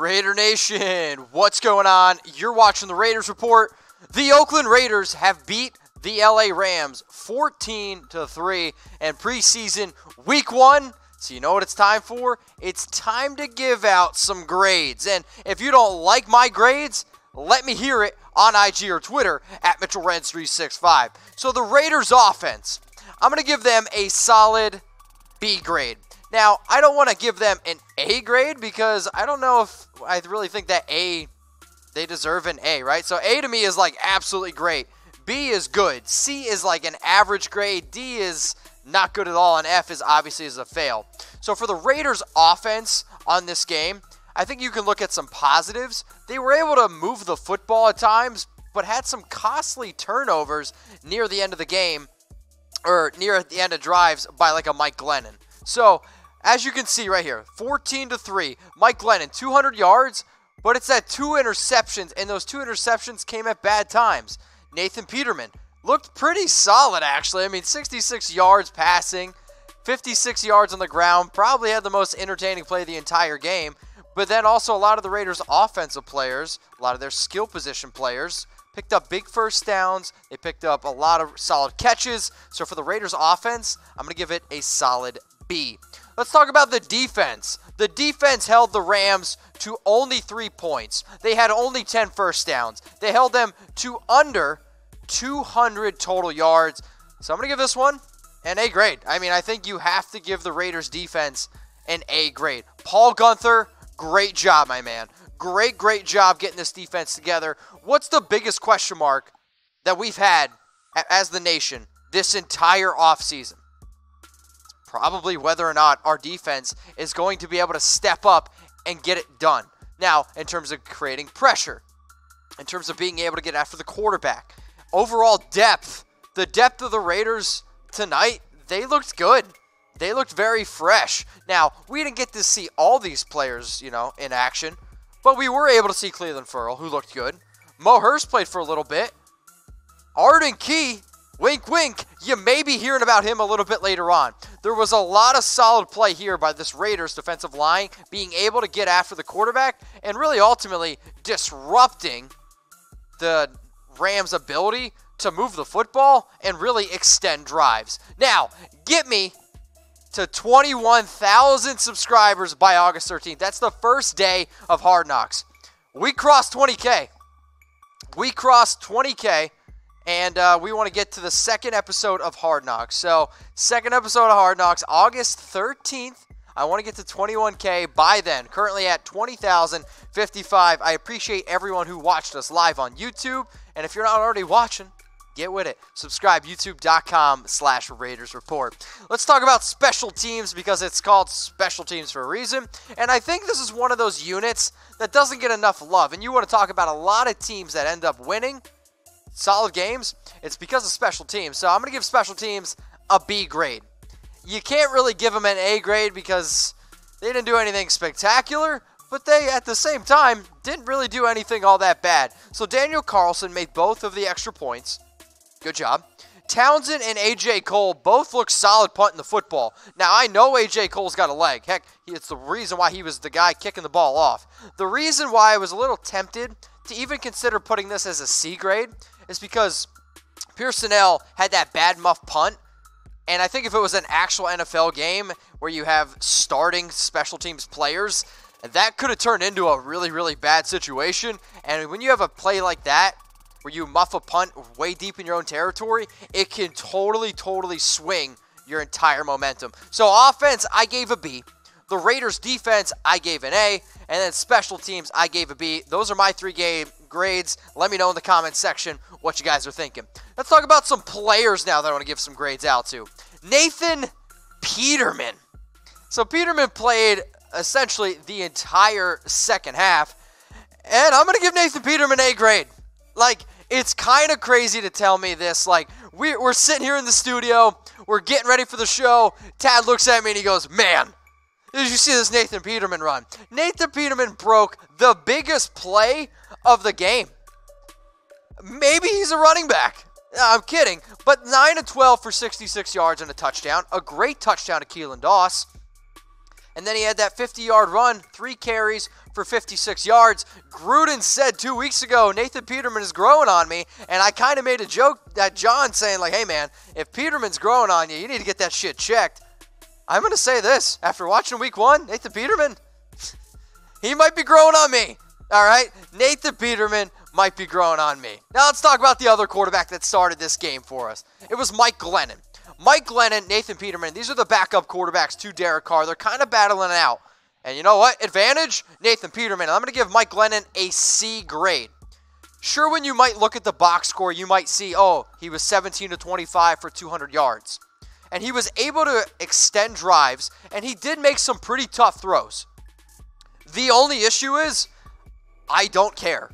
Raider Nation, what's going on? You're watching the Raiders Report. The Oakland Raiders have beat the LA Rams 14-3 in preseason week 1. So you know what it's time for? It's time to give out some grades. And if you don't like my grades, let me hear it on IG or Twitter at Mitchell Renz 365. So the Raiders offense, I'm going to give them a solid B grade. Now, I don't want to give them an A grade because I don't know if I really think that they deserve an A, right? So A to me is like absolutely great. B is good. C is like an average grade. D is not good at all. And F is obviously a fail. So for the Raiders offense on this game, I think you can look at some positives. They were able to move the football at times, but had some costly turnovers near the end of the game, or near the end of drives by like a Mike Glennon. So as you can see right here, 14-3, Mike Glennon, 200 yards, but it's at 2 interceptions, and those 2 interceptions came at bad times. Nathan Peterman looked pretty solid, actually. I mean, 66 yards passing, 56 yards on the ground, probably had the most entertaining play of the entire game. But then also a lot of the Raiders' offensive players, a lot of their skill position players, picked up big first downs. They picked up a lot of solid catches. So for the Raiders' offense, I'm going to give it a solid B. Let's talk about the defense. The defense held the Rams to only 3 points. They had only 10 first downs. They held them to under 200 total yards. So I'm going to give this one an A grade. I mean, I think you have to give the Raiders defense an A grade. Paul Gunther, great job, my man. Great job getting this defense together. What's the biggest question mark that we've had as the nation this entire offseason? Probably whether or not our defense is going to be able to step up and get it done. Now, in terms of creating pressure, in terms of being able to get after the quarterback, overall depth, the depth of the Raiders tonight, they looked good. They looked very fresh. Now, we didn't get to see all these players, in action, but we were able to see Cleveland Ferrell, who looked good. Mo Hurst played for a little bit. Arden Key, wink, wink, you may be hearing about him a little bit later on. There was a lot of solid play here by this Raiders defensive line, being able to get after the quarterback and really ultimately disrupting the Rams' ability to move the football and really extend drives. Now, get me to 21,000 subscribers by August 13th. That's the first day of Hard Knocks. We crossed 20K. And we want to get to the second episode of Hard Knocks. So, second episode of Hard Knocks, August 13th. I want to get to 21K by then. Currently at 20,055. I appreciate everyone who watched us live on YouTube. And if you're not already watching, get with it. Subscribe, youtube.com/Raiders Report. Let's talk about special teams because it's called special teams for a reason. And I think this is one of those units that doesn't get enough love. And you want to talk about a lot of teams that end up winning solid games, it's because of special teams. So I'm going to give special teams a B grade. You can't really give them an A grade because they didn't do anything spectacular, but they, at the same time, didn't really do anything all that bad. So Daniel Carlson made both of the extra points. Good job. Townsend and A.J. Cole both look solid punting the football. Now, I know A.J. Cole's got a leg. Heck, it's the reason why he was the guy kicking the ball off. The reason why I was a little tempted to even consider putting this as a C grade is because Pearson-L had that bad muff punt. And I think if it was an actual NFL game where you have starting special teams players, that could have turned into a really bad situation. And when you have a play like that, where you muff a punt way deep in your own territory, it can totally swing your entire momentum. So offense, I gave a B. The Raiders defense, I gave an A. And then special teams, I gave a B. Those are my 3 game grades. Let me know in the comments section what you guys are thinking. Let's talk about some players now that I want to give some grades out to. Nathan Peterman. So Peterman played essentially the entire second half. And I'm going to give Nathan Peterman an A grade. Like, it's kind of crazy to tell me this. Like, we're sitting here in the studio. We're getting ready for the show. Tad looks at me and he goes, man, did you see this Nathan Peterman run? Nathan Peterman broke the biggest play of the game. Maybe he's a running back. I'm kidding. But 9 of 12 for 66 yards and a touchdown. A great touchdown to Keelan Doss. And then he had that 50-yard run, 3 carries for 56 yards. Gruden said 2 weeks ago, Nathan Peterman is growing on me. And I kind of made a joke at John saying, like, hey, man, if Peterman's growing on you, you need to get that shit checked. I'm going to say this. After watching week 1, Nathan Peterman, he might be growing on me. All right? Nathan Peterman might be growing on me. Now let's talk about the other quarterback that started this game for us. It was Mike Glennon. Mike Glennon, Nathan Peterman, these are the backup quarterbacks to Derek Carr. They're kind of battling it out. And you know what? Advantage, Nathan Peterman. I'm going to give Mike Glennon a C grade. Sure, when you might look at the box score, you might see, oh, he was 17 to 25 for 200 yards. And he was able to extend drives, and he did make some pretty tough throws. The only issue is, I don't care.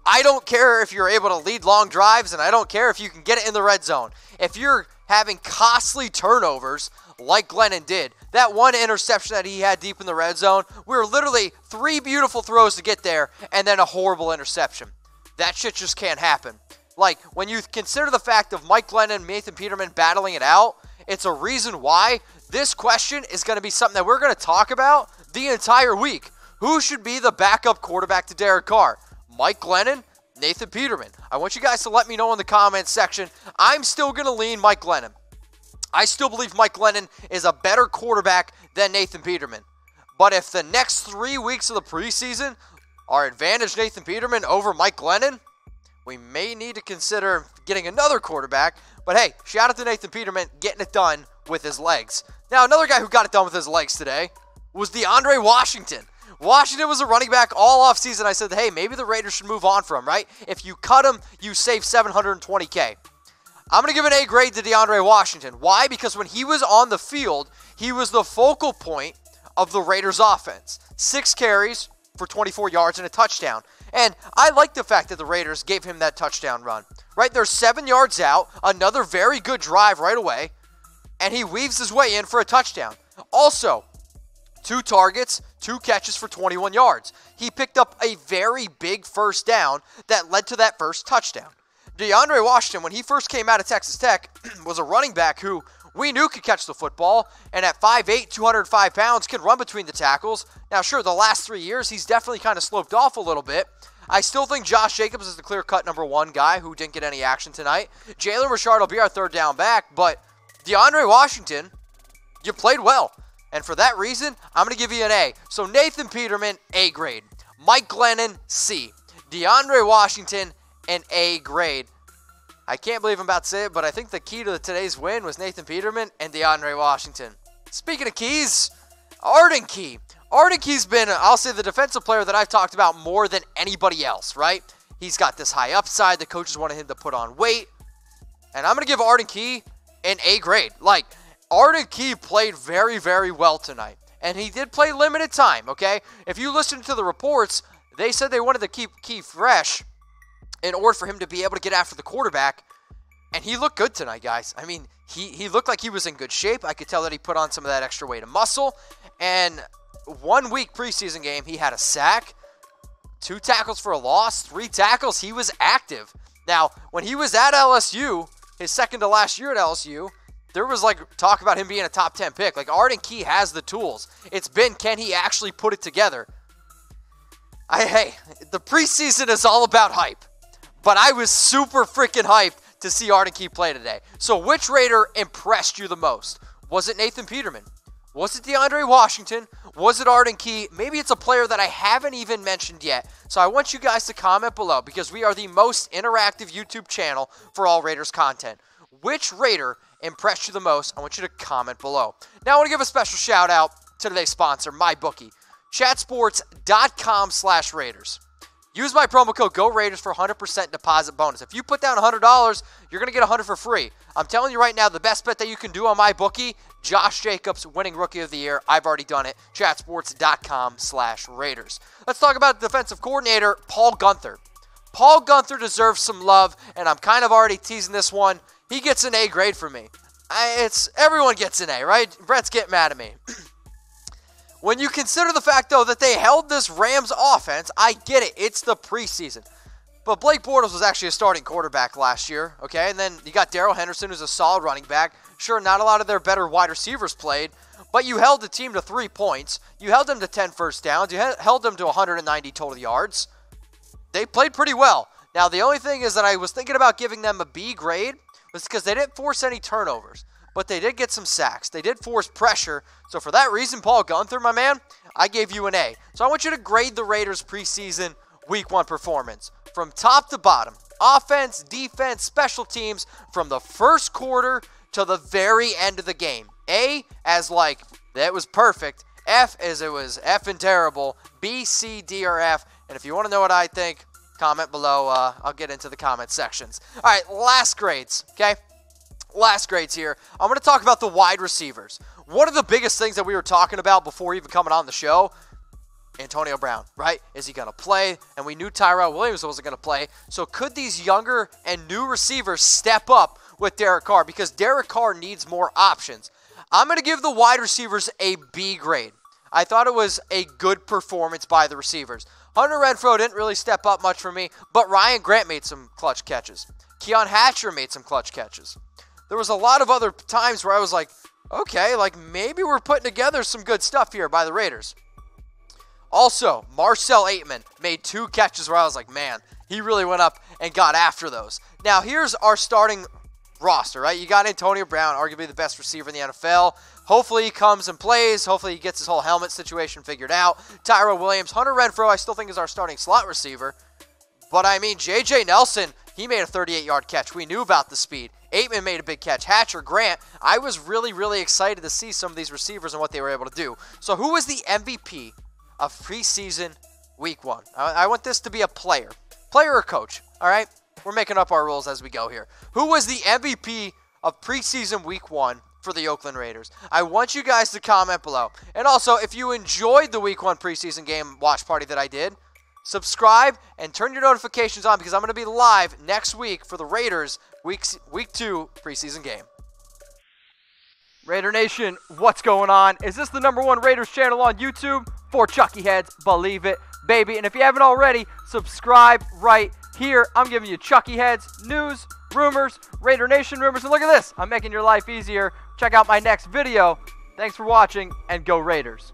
I don't care if you're able to lead long drives, and I don't care if you can get it in the red zone. If you're having costly turnovers like Glennon did, that one interception that he had deep in the red zone, we were literally 3 beautiful throws to get there, and then a horrible interception. That shit just can't happen. Like, when you consider the fact of Mike Glennon and Nathan Peterman battling it out, it's a reason why this question is going to be something that we're going to talk about the entire week. Who should be the backup quarterback to Derek Carr? Mike Glennon, Nathan Peterman. I want you guys to let me know in the comments section. I'm still going to lean Mike Glennon. I still believe Mike Glennon is a better quarterback than Nathan Peterman. But if the next 3 weeks of the preseason are advantage Nathan Peterman over Mike Glennon, we may need to consider getting another quarterback. But hey, shout out to Nathan Peterman getting it done with his legs. Now, another guy who got it done with his legs today was DeAndre Washington. Washington was a running back all offseason. I said, hey, maybe the Raiders should move on from him, right? If you cut him, you save $720K. I'm going to give an A grade to DeAndre Washington. Why? Because when he was on the field, he was the focal point of the Raiders offense. 6 carries for 24 yards and a touchdown. And I like the fact that the Raiders gave him that touchdown run, right? They're 7 yards out, another very good drive right away, and he weaves his way in for a touchdown. Also, 2 targets, 2 catches for 21 yards. He picked up a very big first down that led to that first touchdown. DeAndre Washington, when he first came out of Texas Tech, was a running back who we knew could catch the football, and at 5'8", 205 pounds, can run between the tackles. Now, sure, the last 3 years, he's definitely kind of sloped off a little bit. I still think Josh Jacobs is the clear-cut number 1 guy who didn't get any action tonight. Jalen Richard will be our 3rd down back, but DeAndre Washington, you played well. And for that reason, I'm going to give you an A. So Nathan Peterman, A grade. Mike Glennon, C. DeAndre Washington, an A grade. I can't believe I'm about to say it, but I think the key to today's win was Nathan Peterman and DeAndre Washington. Speaking of keys, Arden Key. Arden Key's been, I'll say, the defensive player that I've talked about more than anybody else, right? He's got this high upside. The coaches wanted him to put on weight. And I'm going to give Arden Key an A grade. Like, Arden Key played very, very well tonight. And he did play limited time, okay? If you listen to the reports, they said they wanted to keep Key fresh in order for him to be able to get after the quarterback. And he looked good tonight, guys. I mean, he looked like he was in good shape. I could tell that he put on some of that extra weight and muscle. And 1 week preseason game, he had a sack, 2 tackles for a loss, 3 tackles. He was active. Now, when he was at LSU, his second to last year at LSU, there was like talk about him being a top 10 pick. Like, Arden Key has the tools. It's been, can he actually put it together? Hey, the preseason is all about hype. But I was super freaking hyped to see Arden Key play today. So which Raider impressed you the most? Was it Nathan Peterman? Was it DeAndre Washington? Was it Arden Key? Maybe it's a player that I haven't even mentioned yet. So I want you guys to comment below because we are the most interactive YouTube channel for all Raiders content. Which Raider impressed you the most? I want you to comment below. Now I want to give a special shout out to today's sponsor, MyBookie. Chatsports.com/Raiders. Use my promo code GORaiders for 100% deposit bonus. If you put down $100, you're going to get $100 for free. I'm telling you right now, the best bet that you can do on MyBookie, Josh Jacobs winning Rookie of the Year. I've already done it. Chatsports.com/Raiders. Let's talk about defensive coordinator, Paul Gunther. Paul Gunther deserves some love, and I'm kind of already teasing this one. He gets an A grade for me. Everyone gets an A, right? Brett's getting mad at me. When you consider the fact, though, that they held this Rams offense, I get it. It's the preseason. But Blake Bortles was actually a starting quarterback last year, okay? And then you got Darrell Henderson, who's a solid running back. Sure, not a lot of their better wide receivers played, but you held the team to 3 points. You held them to 10 first downs. You held them to 190 total yards. They played pretty well. Now, the only thing is that I was thinking about giving them a B grade was because they didn't force any turnovers, but they did get some sacks. They did force pressure. So for that reason, Paul Gunther, my man, I gave you an A. So I want you to grade the Raiders' preseason Week 1 performance from top to bottom. Offense, defense, special teams, from the first quarter to the very end of the game. A as like, that was perfect. F as it was effing terrible. B, C, D, or F. And if you want to know what I think, comment below. I'll get into the comment sections. All right, last grades, okay? Last grades here. I'm going to talk about the wide receivers. One of the biggest things that we were talking about before even coming on the show, Antonio Brown, right? Is he going to play? And we knew Tyrell Williams wasn't going to play. So could these younger and new receivers step up with Derek Carr? Because Derek Carr needs more options. I'm going to give the wide receivers a B grade. I thought it was a good performance by the receivers. Hunter Renfrow didn't really step up much for me, but Ryan Grant made some clutch catches. Keon Hatcher made some clutch catches. There was a lot of other times where I was like, okay, like maybe we're putting together some good stuff here by the Raiders. Also, Marcel Aitman made 2 catches where I was like, man, he really went up and got after those. Now, here's our starting roster, right? You got Antonio Brown, arguably the best receiver in the NFL. Hopefully he comes and plays. Hopefully he gets his whole helmet situation figured out. Tyrell Williams, Hunter Renfrow, I still think is our starting slot receiver. But I mean, J.J. Nelson, he made a 38-yard catch. We knew about the speed. Aitman made a big catch. Hatcher, Grant, I was really, really excited to see some of these receivers and what they were able to do. So who was the MVP of preseason Week 1? I want this to be a player. Player or coach, all right? We're making up our rules as we go here. Who was the MVP of preseason Week 1 for the Oakland Raiders? I want you guys to comment below. And also, if you enjoyed the Week 1 preseason game watch party that I did, subscribe and turn your notifications on because I'm going to be live next week for the Raiders Week 2 preseason game. Raider Nation, what's going on? Is this the #1 Raiders channel on YouTube? For Chucky Heads, believe it, baby. And if you haven't already, subscribe right here. I'm giving you Chucky Heads, news, rumors, Raider Nation rumors. And look at this, I'm making your life easier. Check out my next video. Thanks for watching, and go Raiders.